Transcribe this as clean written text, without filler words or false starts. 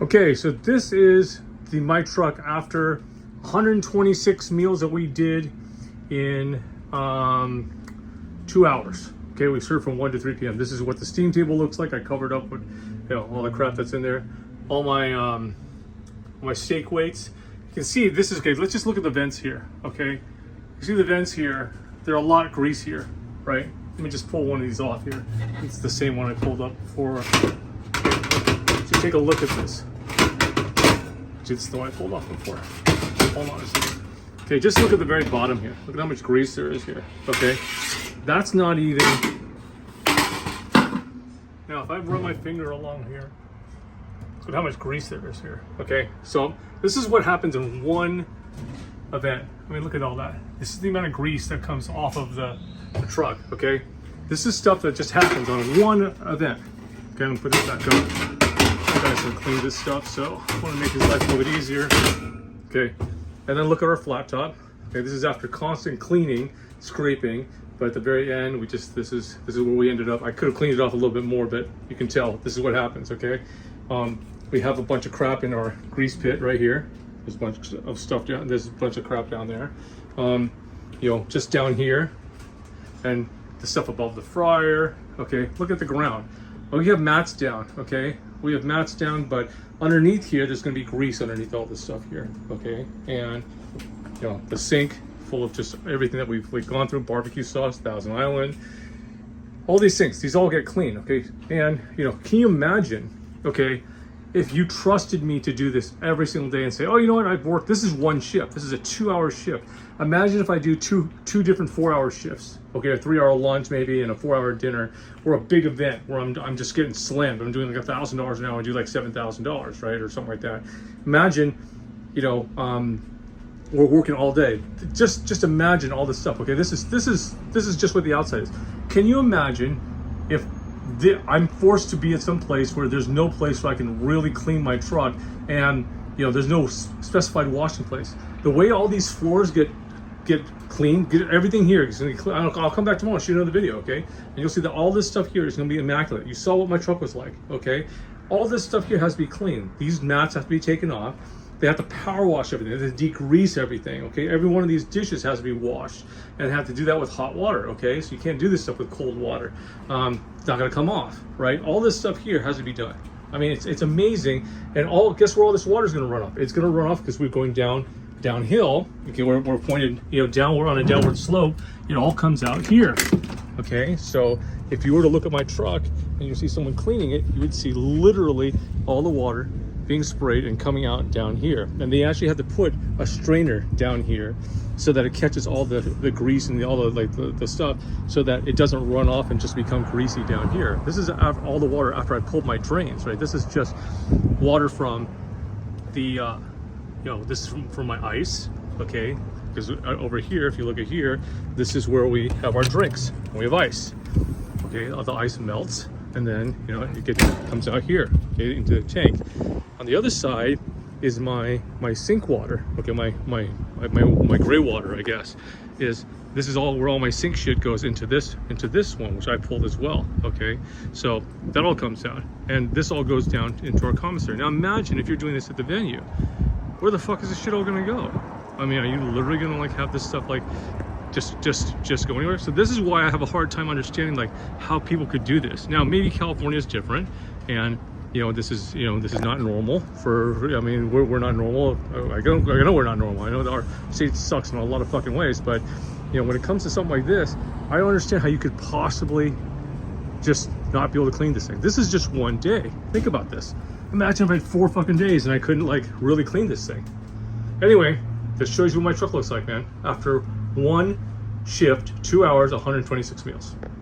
Okay, so this is my truck after 126 meals that we did in 2 hours. Okay, we served from 1 to 3 p.m. This is what the steam table looks like. I covered up with, you know, all the crap that's in there. All my my steak weights. You can see this is good. Let's just look at the vents here. Okay, you see the vents here. They're a lot greasier, right? Let me just pull one of these off here. It's the same one I pulled up before. So take a look at this. It's the one I pulled off before. Hold on a second. Okay, just look at the very bottom here. Look at how much grease there is here. Okay, that's not even. Now, if I run my finger along here, look at how much grease there is here. Okay, so this is what happens in one event. I mean, look at all that. This is the amount of grease that comes off of the truck. Okay, this is stuff that just happens on one event. Okay, I'm gonna put this back up. Guys can clean this stuff, so I want to make his life a little bit easier. Okay, and then look at our flat top. Okay, this is after constant cleaning, scraping, but at the very end, we just this is where we ended up. I could have cleaned it off a little bit more, but you can tell this is what happens. Okay, we have a bunch of crap in our grease pit right here. There's a bunch of stuff down. There's a bunch of crap down there. You know, just down here, and the stuff above the fryer. Okay, look at the ground. Oh, we have mats down. Okay. We have mats down, but underneath here, there's going to be grease underneath all this stuff here, okay? And, you know, the sink full of just everything that we've gone through, barbecue sauce, Thousand Island, all these things, these all get clean, okay? And, you know, can you imagine, okay, if you trusted me to do this every single day and say, oh, you know what, I've worked, this is one shift, this is a 2-hour shift. Imagine if I do two different 4-hour shifts, okay, a 3-hour lunch maybe and a 4-hour dinner, or a big event where I'm just getting slammed. I'm doing like $1,000 an hour and do like $7,000, right, or something like that. Imagine, you know, we're working all day. Just imagine all this stuff. Okay, this is just what the outside is. Can you imagine if I'm forced to be at some place where there's no place where I can really clean my truck, and you know there's no specified washing place? The way all these floors get clean, get everything here. I'll come back tomorrow and shoot another video, okay? And you'll see that all this stuff here is going to be immaculate. You saw what my truck was like, okay? All this stuff here has to be clean. These mats have to be taken off. They have to power wash everything. They have to degrease everything, okay? Every one of these dishes has to be washed, and have to do that with hot water, okay? So you can't do this stuff with cold water. It's not going to come off, right? All this stuff here has to be done. I mean, it's amazing. And guess where all this water is going to run off? It's going to run off because we're going downhill. Okay, we're pointed, you know, down. We're on a downward slope. It all comes out here. Okay, so if you were to look at my truck and you see someone cleaning it, you would see literally all the water being sprayed and coming out down here. And they actually had to put a strainer down here so that it catches all the grease and all the stuff, so that it doesn't run off and just become greasy down here. This is all the water after I pulled my drains, right? This is just water from the you know, this is from my ice, okay? Because over here, if you look at here, this is where we have our drinks. We have ice, okay? All the ice melts, and then, you know, it comes out here, okay, into the tank. On the other side is my sink water, okay? My gray water, I guess, this is all where all my sink shit goes into this one, which I pulled as well, okay? So that all comes out, and this all goes down into our commissary. Now imagine if you're doing this at the venue. Where the fuck is this shit all gonna go? I mean, are you literally gonna like have this stuff like just go anywhere? So this is why I have a hard time understanding like how people could do this. Now maybe California is different, and you know this is not normal for. I mean, we're not normal. I know we're not normal. I know that our state sucks in a lot of fucking ways, but you know when it comes to something like this, I don't understand how you could possibly just not be able to clean this thing. This is just one day. Think about this. Imagine if I had 4 fucking days and I couldn't like really clean this thing. Anyway, this shows you what my truck looks like, man. After one shift, 2 hours, 126 meals.